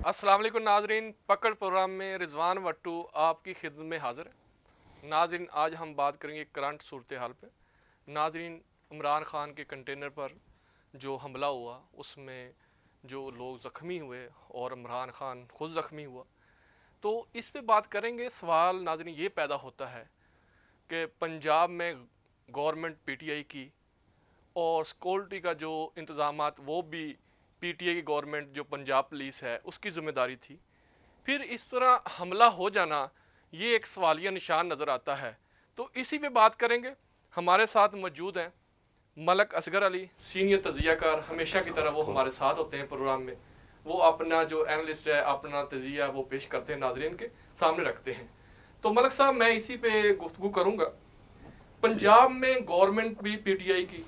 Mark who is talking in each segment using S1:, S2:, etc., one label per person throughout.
S1: अस्सलाम वालेकुम नाजरीन, पकड़ प्रोग्राम में रिजवान वट्टू आपकी खिदमत में हाजिर है। नाजरीन, आज हम बात करेंगे करंट सूरत हाल पे। नाजरीन, इमरान खान के कंटेनर पर जो हमला हुआ उसमें जो लोग ज़ख्मी हुए और इमरान खान खुद ज़ख्मी हुआ, तो इस पे बात करेंगे। सवाल नाजरीन ये पैदा होता है कि पंजाब में गवर्नमेंट पीटीआई की और सिक्योरिटी का जो इंतज़ामात वो भी पीटीआई की गवर्नमेंट जो पंजाब पुलिस है उसकी ज़िम्मेदारी थी। फिर इस तरह हमला हो जाना ये एक सवालिया निशान नज़र आता है। तो इसी पे बात करेंगे। हमारे साथ मौजूद हैं मलक असगर अली, सीनियर तजियाकार। हमेशा की तरह वो हमारे साथ होते हैं प्रोग्राम में। वो अपना जो एनालिस्ट है, अपना तजिया वो पेश करते हैं, नाजरीन के सामने रखते हैं। तो मलक साहब, मैं इसी पे गुफ्तगू करूँगा। पंजाब में गवर्नमेंट भी पीटीआई की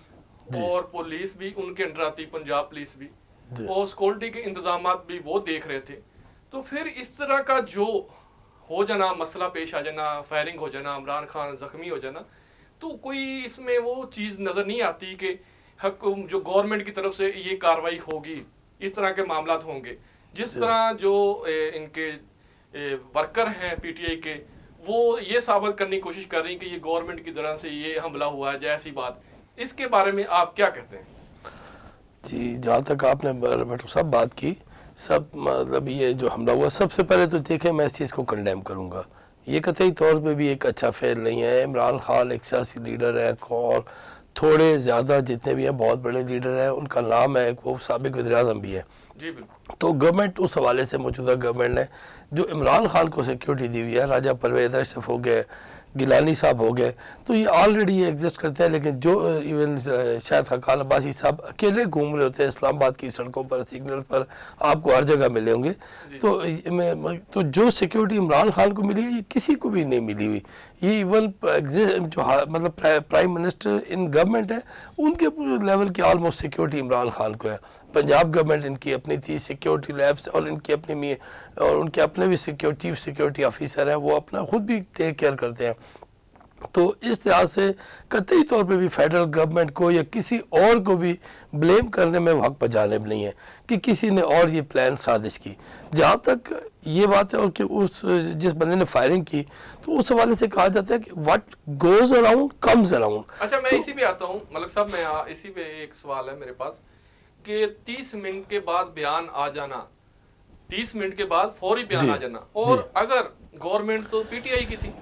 S1: और पुलिस भी उनके अंडर आती, पंजाब पुलिस भी, और सिक्योरिटी के इंतजाम भी वो देख रहे थे। तो फिर इस तरह का जो हो जाना, मसला पेश आ जाना, फायरिंग हो जाना, इमरान खान जख्मी हो जाना, तो कोई इसमें वो चीज़ नज़र नहीं आती कि जो गवर्नमेंट की तरफ से ये कार्रवाई होगी, इस तरह के मामला होंगे। जिस तरह जो इनके वर्कर हैं पीटीआई के, वो ये साबित करने की कोशिश कर रही हैं कि ये गवर्नमेंट की तरफ से ये हमला हुआ है, जैसी बात। इसके बारे में आप क्या कहते हैं?
S2: जी, जहाँ तक आपने भट्टो साहब बात की, सब मतलब ये जो हमला हुआ, सबसे पहले तो देखें मैं इस चीज़ को कंडेम करूँगा। ये कतई तौर पे भी एक अच्छा फेल नहीं है। इमरान खान एक सियासी लीडर है और थोड़े ज़्यादा जितने भी हैं बहुत बड़े लीडर हैं, उनका नाम है, वो साबिक वज़ीर-ए-आज़म भी है।
S1: जी बिल्कुल।
S2: तो गवर्नमेंट उस हवाले से, मौजूदा गवर्नमेंट ने जो इमरान खान को सिक्योरिटी दी हुई है, राजा परवेज़ अशरफ हो गए, गिलानी साहब हो गए, तो ये ऑलरेडी एग्जिस्ट करते हैं। लेकिन जो इवन शायद हकान अब्बासी साहब अकेले घूम रहे होते हैं इस्लामाबाद की सड़कों पर, सिग्नल पर, आपको हर जगह मिले होंगे। तो जो सिक्योरिटी इमरान खान को मिली है, ये किसी को भी नहीं मिली हुई। ये इवन जो मतलब प्राइम मिनिस्टर इन गवर्नमेंट है, उनके लेवल की ऑलमोस्ट सिक्योरिटी इमरान खान को है। पंजाब गवर्नमेंट इनकी अपनी थी सिक्योरिटी लैब्स, और इनकी अपनी और उनके अपने भी चीफ सिक्योरिटी ऑफिसर है, वो अपना खुद भी टेक केयर करते हैं। तो इस लिहाज से कतई तौर पे भी फेडरल गवर्नमेंट को या किसी और को भी ब्लेम करने में वक्त बजानिब नहीं है कि किसी ने और ये प्लान साजिश की। जहाँ तक ये बात है, और कि उस जिस बंदे ने फायरिंग की, तो उस हवाले से कहा जाता है कि what goes around comes around.
S1: अच्छा, मैं इसी पे आता हूँ मलक साहब। मैं इसी पे एक सवाल है मेरे पास कि 30 मिनट के बाद बयान आ जाना, 30 मिनट के बाद फौरी बयान आ जाना, और अगर गवर्नमेंट तो पीटीआई की थी,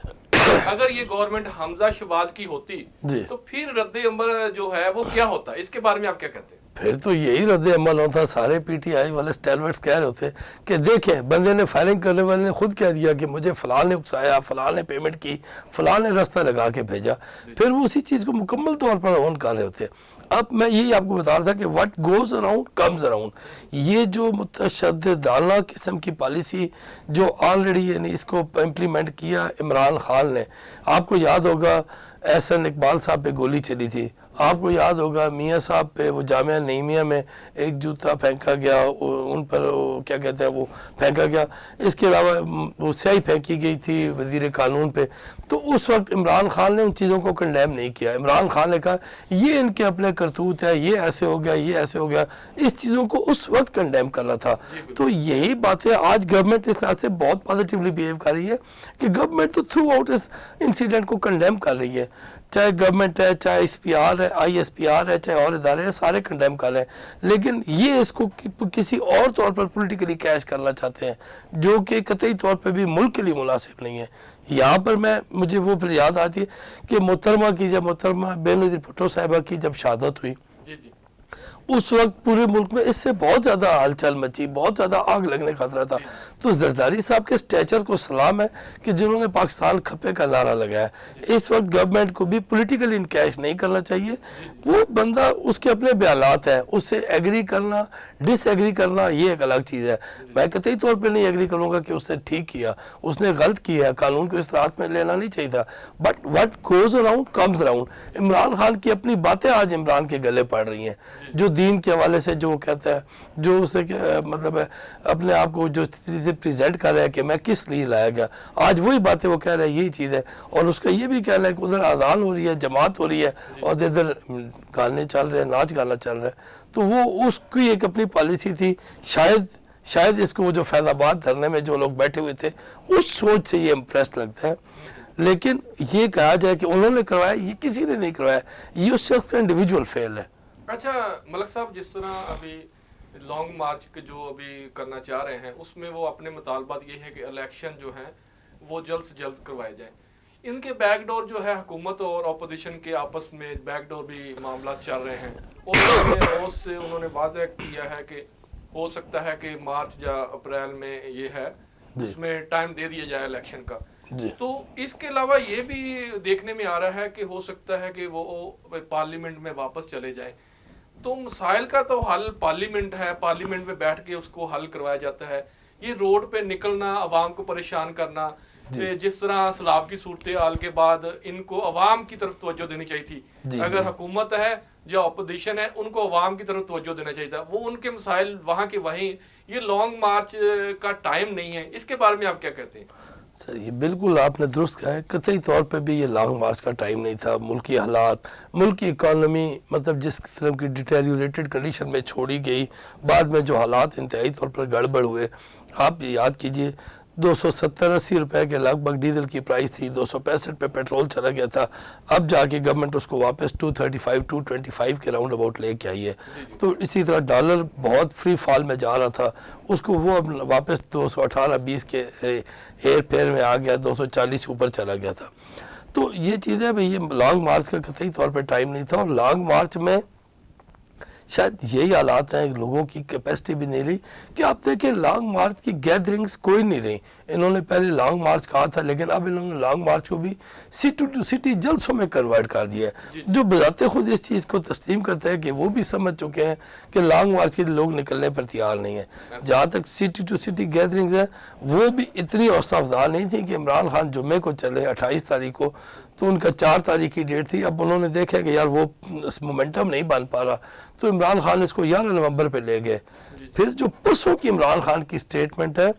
S1: अगर ये गवर्नमेंट हमजा शहबाज की होती तो फिर रद्द अमल जो है वो क्या होता? इसके बारे में आप क्या कहते हैं?
S2: फिर तो यही रद्द अमल होता। सारे पीटीआई वाले स्टैलवर्ड्स कह रहे होते कि देखें, बंदे ने फायरिंग करने वाले ने खुद कह दिया कि मुझे फलां ने उकसाया, फलां ने पेमेंट की, फलां ने रास्ता लगा के भेजा। फिर वो उसी चीज़ को मुकम्मल तौर पर ऑन कर रहे होते। अब मैं यही आपको बता रहा था कि what goes around comes around. ये जो मुतशद्दिदाना किस्म की पॉलिसी जो ऑलरेडी यानी इसको इम्प्लीमेंट किया इमरान खान ने, आपको याद होगा एहसन इकबाल साहब पे गोली चली थी, आपको याद होगा मियाँ साहब पे वो जामिया नईमिया में एक जूता फेंका गया, उन पर क्या कहते हैं वो फेंका गया। इसके अलावा वो स्याही फेंकी गई थी वजीर कानून पे। तो उस वक्त इमरान खान ने उन चीज़ों को कंडेम नहीं किया। इमरान खान ने कहा ये इनके अपने करतूत है, ये ऐसे हो गया, ये ऐसे हो गया। इस चीज़ों को उस वक्त कंडेम कर रहा था। तो यही बातें आज गवर्नमेंट इस तरह से बहुत पॉजिटिवली बिहेव कर रही है कि गवर्नमेंट तो थ्रू आउट इस इंसिडेंट को कंडेम कर रही है। चाहे गवर्नमेंट है, चाहे SPR है, ISPR है, चाहे और इदारे हैं, सारे कंडेम कर रहे हैं। लेकिन ये इसको किसी और तौर पर पॉलिटिकली कैश करना चाहते हैं, जो कि कतई तौर पे भी मुल्क के लिए मुनासिब नहीं है। यहाँ पर मुझे वो फिर याद आती है कि मोहतरमा बेनज़ीर भुट्टो साहिबा की जब शहादत हुई, उस वक्त पूरे मुल्क में इससे बहुत ज़्यादा हलचल मची, बहुत ज़्यादा आग लगने का खतरा था। तो जरदारी साहब के स्टेचर को सलाम है कि जिन्होंने पाकिस्तान खपे का नारा लगाया। इस वक्त गवर्नमेंट को भी पॉलिटिकली इनकैश नहीं करना चाहिए। वो बंदा, उसके अपने बयानात हैं, उससे एग्री करना, डिसएग्री करना ये एक अलग चीज़ है। मैं कतई तौर पर नहीं एग्री करूँगा कि उसने ठीक किया, उसने गलत किया, कानून को इस रात में लेना नहीं चाहिए था। But what goes around comes around. Imran Khan की अपनी बातें आज इमरान के गले पड़ रही हैं, जो दीन के हवाले से जो कहता है, जो उसे मतलब है अपने आप को जो से प्रेजेंट कर रहा है कि मैं किस लिए लाया गया, आज वही बातें वो कह रहा है, यही चीज़ है। और उसका ये भी कहना है कि उधर अजान हो रही है, जमात हो रही है, और इधर गाने चल रहे हैं, नाच गाना चल रहा है। तो वो उसकी एक अपनी पॉलिसी थी, शायद शायद इसको वो जो फैजाबाद धरने में जो लोग बैठे हुए थे उस सोच से ये इम्प्रेस लगता है। लेकिन ये कहा जाए कि उन्होंने करवाया, ये किसी ने नहीं करवाया, ये उस शख्स का इंडिविजुअल फेल है।
S1: अच्छा मलक साहब, जिस तरह अभी लॉन्ग मार्च के जो अभी करना चाह रहे हैं उसमें वो अपने मुतालबात ये है कि इलेक्शन जो है वो जल्द से जल्द करवाए जाए। इनके बैकडोर जो है हुकूमत और अपोजिशन के आपस में बैकडोर भी मामला चल रहे हैं और रोज से उन्होंने वाज़ेह किया है कि हो सकता है कि मार्च या अप्रैल में ये है उसमें टाइम दे दिया जाए इलेक्शन का। तो इसके अलावा ये भी देखने में आ रहा है कि हो सकता है कि वो पार्लियामेंट में वापस चले जाए। तो मसाइल का तो हल पार्लियामेंट है, पार्लियामेंट में बैठ के उसको हल करवाया जाता है। ये रोड पे निकलना, अवाम को परेशान करना, जिस तरह सैलाब की सूरत हाल के बाद इनको अवाम की तरफ तवज्जो देनी चाहिए थी। अगर हुकूमत है जो अपोजिशन है उनको अवाम की तरफ तवज्जो देना चाहिए था, वो उनके मसाइल वहाँ के वहीं। ये लॉन्ग मार्च का टाइम नहीं है, इसके बारे में आप क्या कहते हैं?
S2: सर ये बिल्कुल आपने दुरुस्त कहा है, कतई तौर पे भी ये लॉन्ग मार्च का टाइम नहीं था। मुल्की हालात, मुल्की इकानमी मतलब जिस किस्म की डिटेरियोरेटेड कंडीशन में छोड़ी गई, बाद में जो हालात इंतहाई तौर पर गड़बड़ हुए, आप याद कीजिए 270-80 रुपए के लगभग डीजल की प्राइस थी, 265 पे पेट्रोल चला गया था। अब जाके गवर्नमेंट उसको वापस 235-225 के राउंड अबाउट लेके आई है। तो इसी तरह डॉलर बहुत फ्री फॉल में जा रहा था, उसको वो अब वापस 218-20 के हेर फेर में आ गया, 240 ऊपर चला गया था। तो ये चीज़ें भाई, ये लॉन्ग मार्च का कतई तौर पर टाइम नहीं था। और लॉन्ग मार्च में शायद यही हालात हैं, लोगों की कैपेसिटी भी नहीं रही कि आप देखें लॉन्ग मार्च की गैदरिंग्स कोई नहीं रही। इन्होंने पहले लॉन्ग मार्च कहा था, लेकिन अब इन्होंने लॉन्ग मार्च को भी सिटी टू सिटी जलसों में कन्वर्ट कर दिया है, जो बजाते खुद इस चीज़ को तस्लीम करते हैं कि वो भी समझ चुके हैं कि लॉन्ग मार्च के लोग निकलने पर तैयार नहीं है। जहाँ तक सिटी टू सिटी गैदरिंग्स है, वो भी इतनी हौसला अफजा नहीं थी कि इमरान खान जुम्मे को चले 28 तारीख को, तो उनका 4 तारीख की डेट थी। अब उन्होंने देखा कि यार वो मोमेंटम नहीं बन पा रहा, तो इमरान खान इसको 11 नवंबर पे ले गए। फिर जो परसों की इमरान खान की स्टेटमेंट है,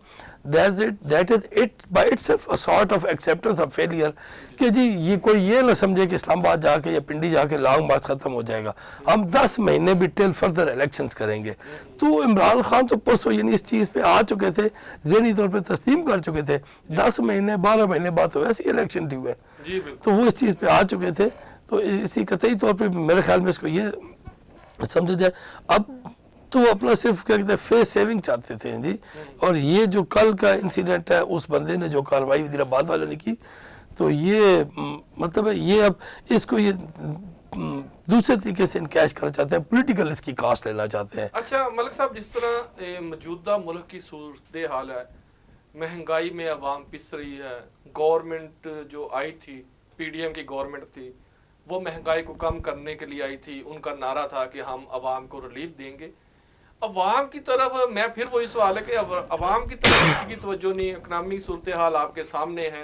S2: that is it by itself a sort of acceptance of failure कि जी ये कोई ये ना समझे कि इस्लामाबाद जाके या पिंडी जाके लॉन्ग मार्च ख़त्म हो जाएगा, हम 10 महीने भी टिल फर्दर इलेक्शंस करेंगे। तो इमरान खान तो परसों यानी इस चीज़ पे आ चुके थे, ज़हनी तौर पे तस्लीम कर चुके थे। 10 महीने 12 महीने बाद तो वैसे ही इलेक्शन ड्यू है, तो वो इस चीज़ पे आ चुके थे। तो इसी कतई तौर पर मेरे ख्याल में इसको ये समझा जाए, अब तो वो अपना सिर्फ क्या कहते हैं फेस सेविंग चाहते थे जी। और ये जो कल का इंसिडेंट है, उस बंदे ने जो कार्रवाई वज़ीराबाद वाले ने की, तो ये मतलब है ये अब इसको ये दूसरे तरीके से इनकैश करना चाहते हैं, पॉलिटिकल इसकी कास्ट लेना चाहते हैं।
S1: अच्छा मलिक साहब, जिस तरह मौजूदा मुल्क की सूरत हाल है, महंगाई में अवाम पिस रही है, गवर्नमेंट जो आई थी, PDM की गवर्नमेंट थी, वो महंगाई को कम करने के लिए आई थी। उनका नारा था कि हम अवाम को रिलीफ देंगे। अवाम की तरफ मैं फिर वही सवाल है कि अवाम की तरफ किसी की तवज्जो नहीं। इकनॉमिक सूरत हाल आपके सामने है,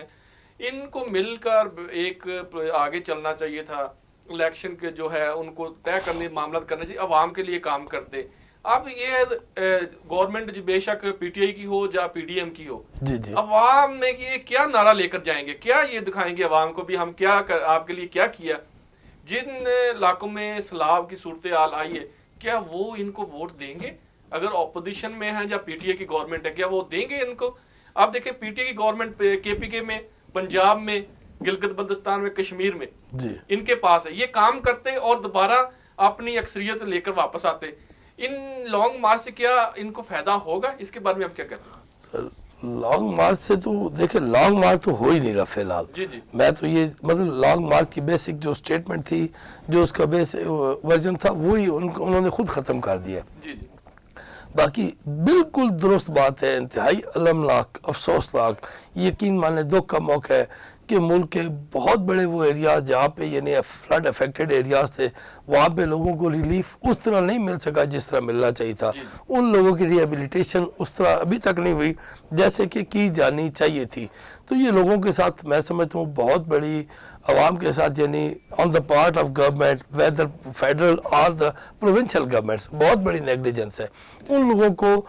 S1: इनको मिलकर एक आगे चलना चाहिए था। इलेक्शन के जो है उनको तय करने मामला करना चाहिए, अवाम के लिए काम करते। अब ये गवर्नमेंट बेशक PTI की हो या PDM की हो, जी। अवाम में ये क्या नारा लेकर जाएंगे, क्या ये दिखाएंगे अवाम को भी हम क्या आपके लिए क्या किया। जिन इलाकों में सैलाब की सूरत हाल आई है, क्या वो इनको वोट देंगे? अगर ऑपोजिशन में है या PTI की गवर्नमेंट है, क्या वो देंगे इनको? आप देखें PTI की गवर्नमेंट KPK में, पंजाब में, गिलगित बल्तिस्तान में, कश्मीर में जी इनके पास है, ये काम करते और दोबारा अपनी अक्सरियत लेकर वापस आते। इन लॉन्ग मार्च से क्या इनको फायदा होगा? इसके बारे में आप क्या कहते हैं?
S2: सर लॉन्ग मार्च से तो देखिए लॉन्ग मार्च तो हो ही नहीं रहा फिलहाल। जी। मैं तो ये मतलब लॉन्ग मार्च की बेसिक जो स्टेटमेंट थी, जो उसका बेसिक वर्जन था, वही उन्होंने खुद ख़त्म कर दिया। जी। बाकी बिल्कुल दुरुस्त बात है, इंतहाई अलमनाक, अफसोसनाक, यकीन माने दुख का मौका है कि मुल्क के बहुत बड़े वो एरियाज जहाँ पे यानी फ्लड अफेक्टेड एरियाज थे, वहाँ पे लोगों को रिलीफ उस तरह नहीं मिल सका जिस तरह मिलना चाहिए था। उन लोगों की रिहेबिलिटेशन उस तरह अभी तक नहीं हुई जैसे कि की जानी चाहिए थी। तो ये लोगों के साथ मैं समझता हूँ बहुत बड़ी आवाम के साथ यानी on the part of government, whether federal और द प्रोविंशियल गवर्नमेंट्स, बहुत बड़ी नेग्लिजेंस है। उन लोगों को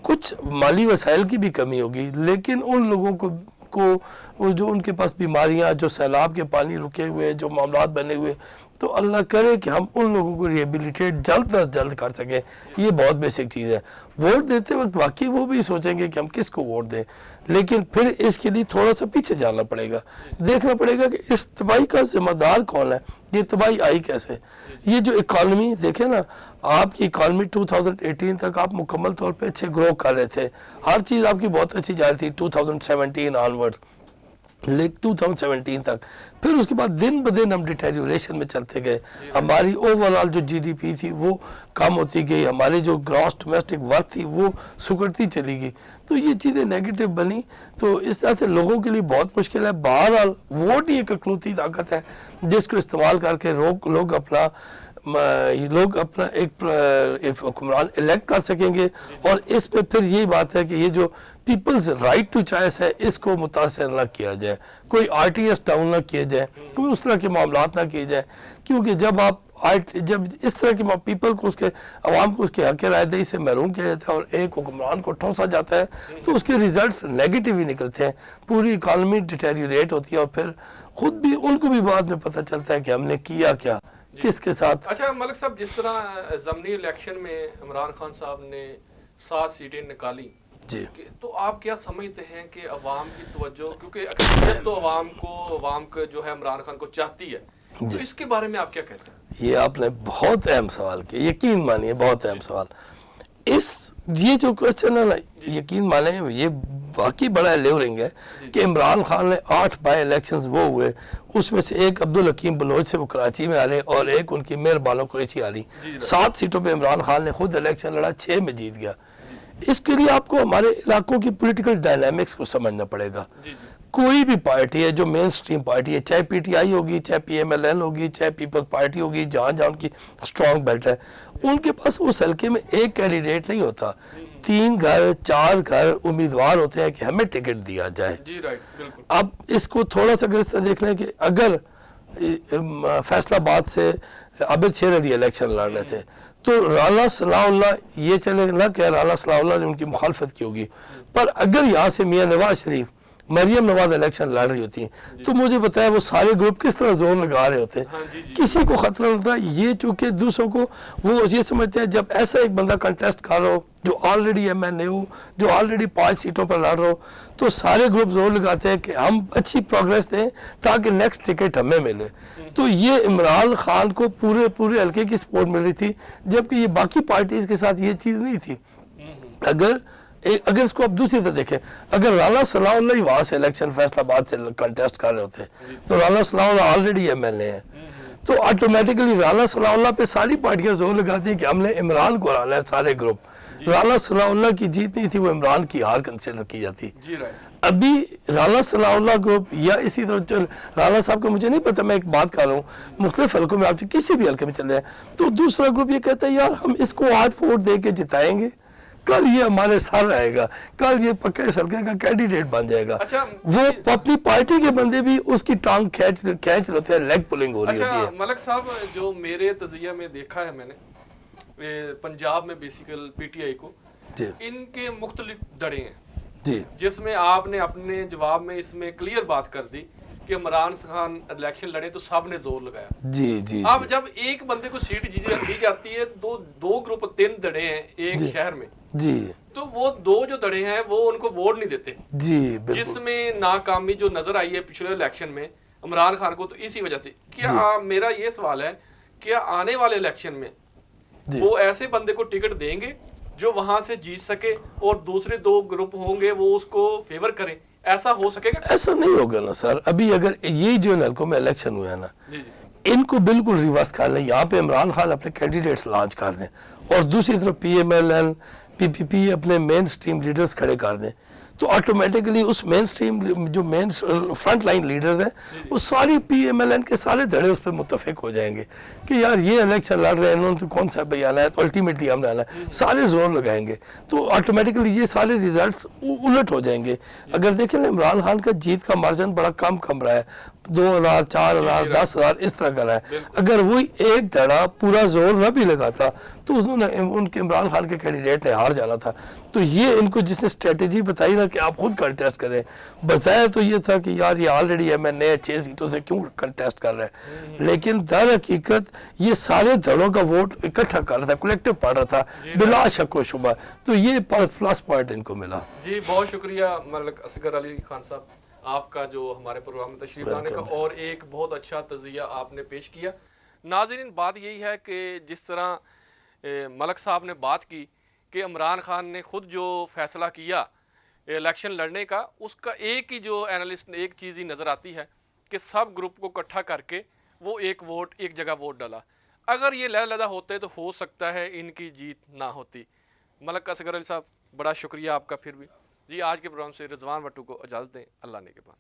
S2: कुछ माली वसाइल की भी कमी होगी, लेकिन उन लोगों को को वो जो उनके पास बीमारियां, जो सैलाब के पानी रुके हुए, जो मामलात बने हुए, तो अल्लाह करे कि हम उन लोगों को रिहेबिलिटेट जल्द अज जल्द कर सकें। ये बहुत बेसिक चीज़ है। वोट देते वक्त वाकई वो भी सोचेंगे कि हम किसको वोट दें, लेकिन फिर इसके लिए थोड़ा सा पीछे जाना पड़ेगा, देखना पड़ेगा कि इस तबाही का जिम्मेदार कौन है, ये तबाही आई कैसे। ये जो इकॉनमी देखें ना, आपकी इकॉनमी 2018 तक आप मुकम्मल तौर पे अच्छे ग्रो कर रहे थे, हर चीज़ आपकी बहुत अच्छी जा रही थी 2017 ऑनवर्ड्स, लेकिन 2017 तक फिर उसके बाद दिन ब दिन हम डिटेरियोरेशन में चलते गए। हमारी ओवरऑल जो जीडीपी थी वो कम होती गई, हमारी जो ग्रॉस डोमेस्टिक वर्थ थी वो सुकड़ती चली गई। तो ये चीज़ें नेगेटिव बनी, तो इस तरह से लोगों के लिए बहुत मुश्किल है। बहरहाल वोट ही एक अकलूती ताकत है जिसको इस्तेमाल करके लोग अपना एक हुक्मरान इलेक्ट कर सकेंगे। और इस पे फिर यही बात है कि ये जो पीपल्स राइट टू चॉइस है इसको मुतासर ना किया जाए, कोई आरटीएस डाउन ना किए जाए, कोई उस तरह के मामलात ना किए जाए, क्योंकि जब इस तरह के पीपल को, उसके अवाम को उसके हक रायदही से महरूम किया जाता है और एक हुक्मरान को ठोसा जाता है तो उसके रिजल्ट्स नेगेटिव ही निकलते हैं। पूरी इकानमी डिटेरियोरेट होती है और फिर खुद भी उनको भी बाद में पता चलता है कि हमने किया क्या, किसके साथ।
S1: अच्छा मलिक साहब, जिस तरह ज़मनी इलेक्शन में इमरान खान साहब ने 7 सीटें निकाली
S2: जी,
S1: तो आप क्या समझते हैं कि अवाम की तवज्जो, क्योंकि अक्सरियत तो अवाम को जो है इमरान खान को चाहती है, तो इसके बारे में आप क्या कहते हैं? ये
S2: आपने बहुत अहम सवाल किया, यकीन मानिए बहुत अहम सवाल। ये जो क्वेश्चन है ना, यकीन माने ये वाकई बड़ा लेवरिंग है कि इमरान खान ने 8 बाई इलेक्शंस वो हुए, उसमें से एक अब्दुल हकीम बलोच से वो कराची में आ रहे और एक उनकी मेयर बानो कुरैशी आ रही। 7 सीटों पे इमरान खान ने खुद इलेक्शन लड़ा, 6 में जीत गया। इसके लिए आपको हमारे इलाकों की पॉलिटिकल डायनामिक्स को समझना पड़ेगा। कोई भी पार्टी है जो मेन स्ट्रीम पार्टी है, चाहे पीटीआई होगी, चाहे पीएमएलएन होगी, चाहे पीपल्स पार्टी होगी, जहाँ जहाँ उनकी स्ट्रॉन्ग बेल्ट है, उनके पास उस हल्के में एक कैंडिडेट नहीं होता, 3 घर 4 घर उम्मीदवार होते हैं कि हमें टिकट दिया जाए।
S1: जी राइट, बिल्कुल।
S2: अब इसको थोड़ा सा अगर देख लें कि अगर फैसलाबाद से आबिद शेर अली इलेक्शन लड़ रहे थे तो राना सनाउल्लाह ये चले ना कि राना सनाउल्लाह ने उनकी मुखालफत की होगी, पर अगर यहाँ से मियाँ नवाज शरीफ, मरियम नवाज इलेक्शन लड़ रही होती तो मुझे बताया वो सारे ग्रुप किस तरह जोर लगा रहे होते। किसी को खतरा होता, ये चूंकि दूसरों को वो ये समझते हैं जब ऐसा एक बंदा कंटेस्ट कर रहा हो जो ऑलरेडी एमएनए हो, जो ऑलरेडी 5 सीटों पर लड़ रहा हो, तो सारे ग्रुप जोर लगाते हैं कि हम अच्छी प्रोग्रेस दें ताकि नेक्स्ट टिकट हमें मिले। तो ये इमरान खान को पूरे हल्के की सपोर्ट मिल रही थी, जबकि ये बाकी पार्टीज के साथ ये चीज़ नहीं थी। अगर इसको आप दूसरी तरह देखें, अगर राना सनाउल्लाह ही वहाँ से इलेक्शन फैसलाबाद से कंटेस्ट कर रहे होते तो राना सनाउल्लाह ऑलरेडी एमएलए हैं, तो ऑटोमेटिकली राना सनाउल्लाह पे सारी पार्टियां जोर लगाती हैं कि हमने इमरान को हराना है। सारे ग्रुप, राना सनाउल्लाह की जीत नहीं थी, वो इमरान की हार कंसिडर की जाती। अभी राना सनाउल्लाह ग्रुप या इसी तरह राना साहब का मुझे नहीं पता, मैं एक बात कर रहा हूँ, मुख्तलिफ हल्कों में आप किसी भी हल्के में चले जाए तो दूसरा ग्रुप ये कहता है यार हम इसको आज वोट दे के जिताएंगे, कल ये हमारे साथ रहेगा, कल ये पक्का इस हल्के का कैंडिडेट बन जाएगा।
S1: अच्छा,
S2: वो अपनी पार्टी के बंदे भी उसकी टांग खींच रहते हैं, लेग पुलिंग हो रही होती है।
S1: मलिक साहब, जो मेरे तजिया में देखा है मैंने पंजाब में बेसिकल पीटीआई को, इनके मुख्तलिफ दड़े हैं
S2: जी,
S1: जिसमें आपने अपने जवाब में इसमें क्लियर बात कर दी कि इमरान खान इलेक्शन लड़े तो सब ने जोर लगाया।
S2: जी।
S1: अब जब एक बंदे को सीट दी जाती है, दो ग्रुप 3 दड़े हैं एक शहर में जी, तो वो 2 जो दड़े हैं वो उनको वोट नहीं देते जी, जिसमें नाकामी जो नजर आई है पिछले इलेक्शन में इमरान खान को, तो इसी वजह से क्या मेरा ये सवाल है, क्या आने वाले इलेक्शन में वो ऐसे बंदे को टिकट देंगे जो वहां से जीत सके और दूसरे 2 ग्रुप होंगे वो उसको फेवर करें? ऐसा हो सकेगा? ऐसा
S2: नहीं होगा ना सर। अभी अगर ये जो हल्कों में इलेक्शन हुआ है ना, इनको बिल्कुल रिवर्स कर लें, यहाँ पे इमरान खान अपने कैंडिडेट्स लॉन्च कर दें और दूसरी तरफ पीएमएलएन पीपीपी अपने मेन स्ट्रीम लीडर्स खड़े कर दें, तो ऑटोमेटिकली उस मेन स्ट्रीम जो मेन फ्रंट लाइन लीडर्स हैं वो सारी पीएमएलएन के सारे धड़े उस पर मुत्तफिक हो जाएंगे कि यार ये इलेक्शन लड़ रहे हैं, इन्होंने कौन सा बयान है, तो अल्टीमेटली हमने आना है, सारे जोर लगाएंगे, तो ऑटोमेटिकली ये सारे रिजल्ट्स उलट हो जाएंगे। अगर देखें ना, इमरान खान का जीत का मार्जिन बड़ा कम रहा है, 2000 4000 10,000 इस तरह का रहा है। अगर वही एक धड़ा पूरा जोर न भी लगाता तो उन्होंने उनके इमरान खान के कैंडिडेट ने हार जाना था। तो ये इनको जिसने स्ट्रेटेजी बताई ना कि आप खुद कंटेस्ट करें, बजाय तो ये था कि यार ये ऑलरेडी MNA 6 सीटों से क्यों कंटेस्ट कर रहा है, लेकिन दर हकीकत ये सारे दलों का वोट इकट्ठा कर रहा था, कलेक्टिव पढ़ रहा था बिला शक व शुबा, तो ये प्लस पॉइंट इनको मिला।
S1: जी बहुत शुक्रिया मलिक असगर अली खान साहब आपका जो हमारे प्रोग्राम में तशरीफ लाने का, और एक बहुत अच्छा तज़िया आपने पेश किया। नाज़रीन बात यही है कि जिस तरह मलिक साहब ने बात की कि इमरान खान ने खुद जो फैसला किया इलेक्शन लड़ने का, उसका एक ही जो एनालिस्ट एक चीज़ ही नज़र आती है कि सब ग्रुप को इकट्ठा करके वो एक जगह वोट डाला। अगर ये लहदा होते तो हो सकता है इनकी जीत ना होती। मलिक असगर अली साहब बड़ा शुक्रिया आपका फिर भी जी। आज के प्रोग्राम से रिजवान वट्टू को इजाज़त दें, अल्लाह ने के बाद।